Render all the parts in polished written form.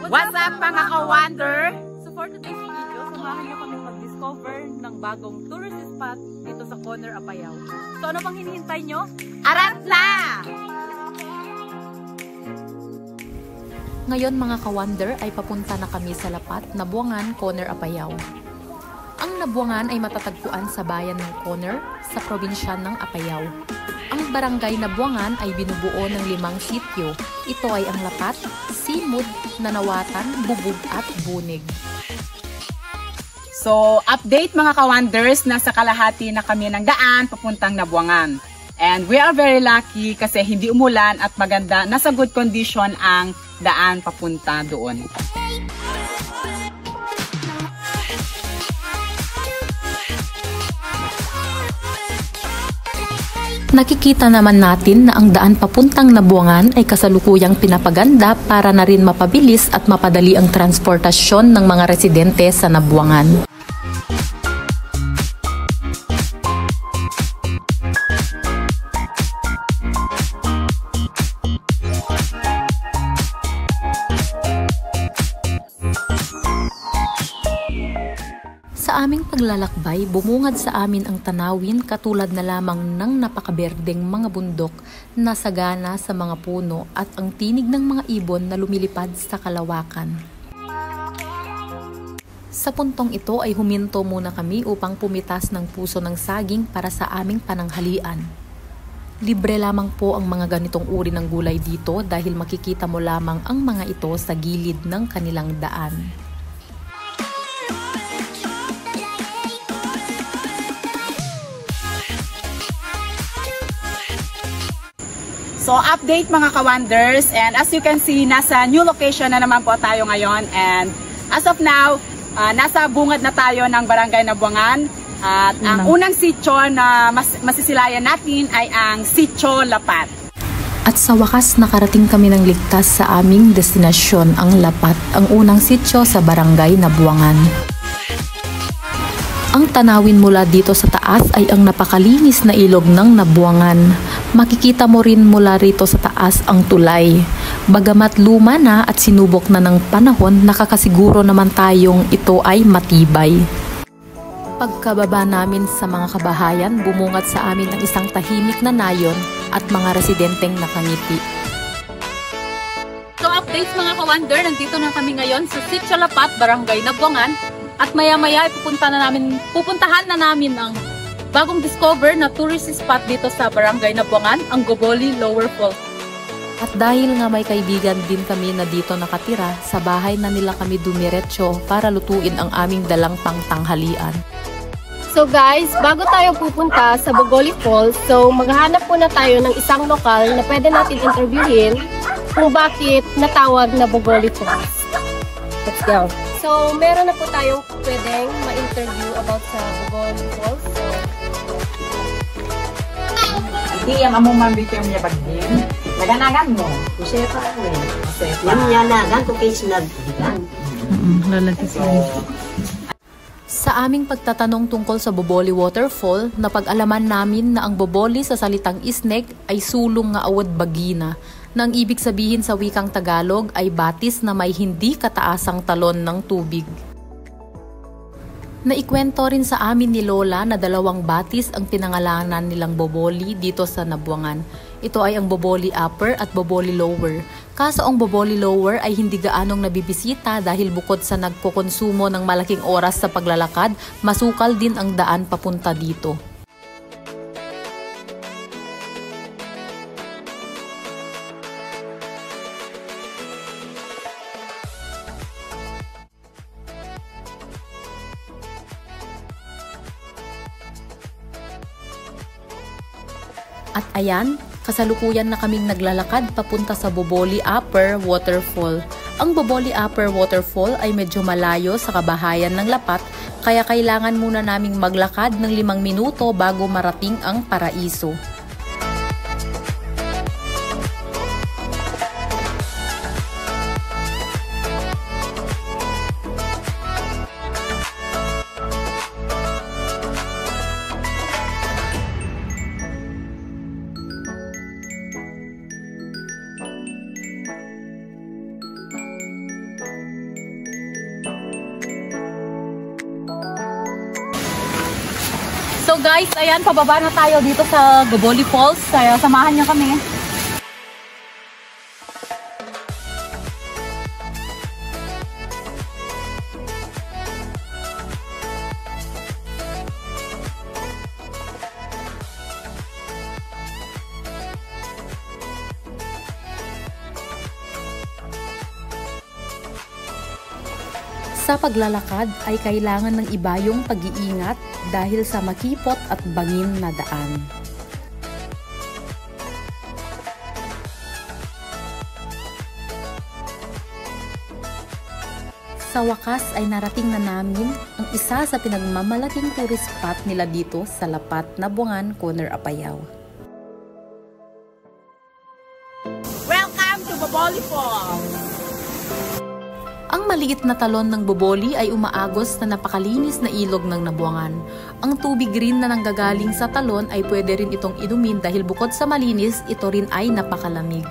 What's up mga ka-wonder? So for today's video, samahan nyo kami mag-discover ng bagong tourist spot dito sa Corner Apayao. So ano bang hinihintay nyo? Arat na! Ngayon mga ka-wonder ay papunta na kami sa Lapat, Nabuangan, Corner Apayao. Ang Nabuangan ay matatagpuan sa bayan ng Corner sa probinsya ng Apayao. Ang barangay Nabuangan ay binubuo ng 5 sityo. Ito ay ang Lapat, Simud, Nanawatan, Bubug at Bunig. So update mga ka-wonders, nasa kalahati na kami ng daan papuntang Nabuangan. And we are very lucky kasi hindi umulan at maganda, nasa good condition ang daan papunta doon. Nakikita naman natin na ang daan papuntang Nabuangan ay kasalukuyang pinapaganda para na rin mapabilis at mapadali ang transportasyon ng mga residente sa Nabuangan. Sa aming paglalakbay, bumungad sa amin ang tanawin katulad na lamang ng napakaberdeng mga bundok na sagana sa mga puno at ang tinig ng mga ibon na lumilipad sa kalawakan. Sa puntong ito ay huminto muna kami upang pumitas ng puso ng saging para sa aming pananghalian. Libre lamang po ang mga ganitong uri ng gulay dito dahil makikita mo lamang ang mga ito sa gilid ng kanilang daan. So update mga ka-wonders, and as you can see, nasa new location na naman po tayo ngayon, and as of now, nasa bungad na tayo ng Barangay Nabuangan at ang unang sityo na masisilayan natin ay ang Sitio Lapat. At sa wakas nakarating kami ng ligtas sa aming destinasyon, ang Lapat, ang unang sityo sa Barangay Nabuangan. Ang tanawin mula dito sa taas ay ang napakalinis na ilog ng Nabuangan. Makikita mo rin mula rito sa taas ang tulay. Bagamat luma na at sinubok na ng panahon, nakakasiguro naman tayong ito ay matibay. Pagkababa namin sa mga kabahayan, bumungad sa amin ang isang tahimik na nayon at mga residenteng nakangiti. So updates mga ka-wonder, nandito na kami ngayon sa Sitio Lapat, Barangay Nabuangan. At maya-maya pupuntahan na namin ang bagong discover na tourist spot dito sa Barangay Nabuangan, ang Goboli Lower Falls. At dahil nga may kaibigan din kami na dito nakatira, sa bahay na nila kami dumiretso para lutuin ang aming dalang pangtanghalian. So guys, bago tayo pupunta sa Goboli Falls, so maghahanap muna tayo ng isang lokal na pwede natin interviewin kung bakit natawag na Goboli Falls. Let's go! So, meron na po tayong pwedeng ma-interview about sa Goboli Falls. Hindi yung among mambityo niya bagdin. Naganagan mo. Kasi pa ako eh. Yan niya na, ganto case na. Sa aming pagtatanong tungkol sa Boboli Waterfall, napag-alaman namin na ang Boboli sa salitang Isneg ay sulong nga awod bagina, na ang ibig sabihin sa wikang Tagalog ay batis na may hindi kataasang talon ng tubig. Naikwento rin sa amin ni Lola na 2 batis ang pinangalanan nilang Boboli dito sa Nabuangan. Ito ay ang Boboli Upper at Boboli Lower. Kaso ang Boboli Lower ay hindi gaanong nabibisita dahil bukod sa nagkukonsumo ng malaking oras sa paglalakad, masukal din ang daan papunta dito. At ayan, kasalukuyan na kaming naglalakad papunta sa Boboli Upper Waterfall. Ang Boboli Upper Waterfall ay medyo malayo sa kabahayan ng Lapat, kaya kailangan muna naming maglakad ng 5 minuto bago marating ang paraiso. So guys, ayan, pababa na tayo dito sa Goboli Falls. Kaya samahan niyo kami. Sa paglalakad ay kailangan ng ibayong pag-iingat dahil sa makipot at bangin na daan. Sa wakas ay narating na namin ang isa sa pinagmamalaking tourist spot nila dito sa Lapat, Nabuangan, Corner, Apayao. Welcome to Goboli Falls! Ang maliit na talon ng Boboli ay umaagos na napakalinis na ilog ng Nabuangan. Ang tubig rin na nanggagaling sa talon ay pwede rin itong inumin dahil bukod sa malinis, ito rin ay napakalamig.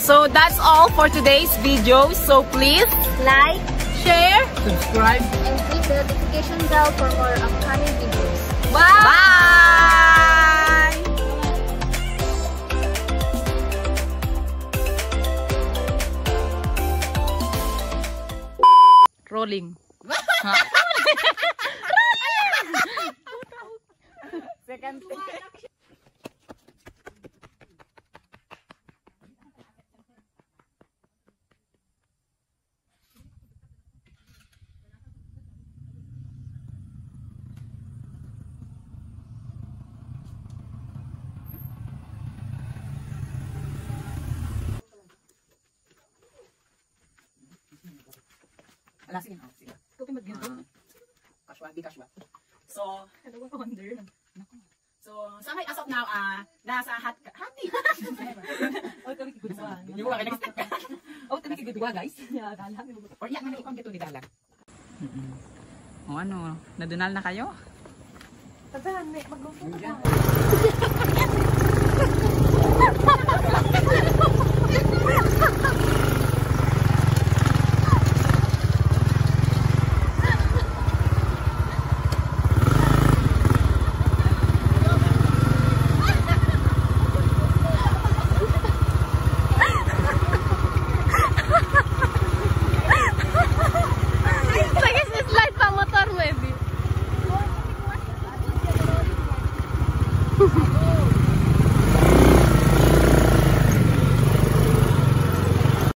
So that's all for today's video. So please Like share, subscribe. and click the notification bell for more upcoming videos. Bye! Rolling. Second take. Ala, sige na. Sige. Casual, di casual. So, so as of now, nasa hati. Oh, kami kigudwa. Yung mga kinag-step ka. Oh, kami kigudwa, guys. Yeah, gala. Or iyak na ipang gito ni Dalan. O ano, nadunal na kayo? Tagaan, may magluto na.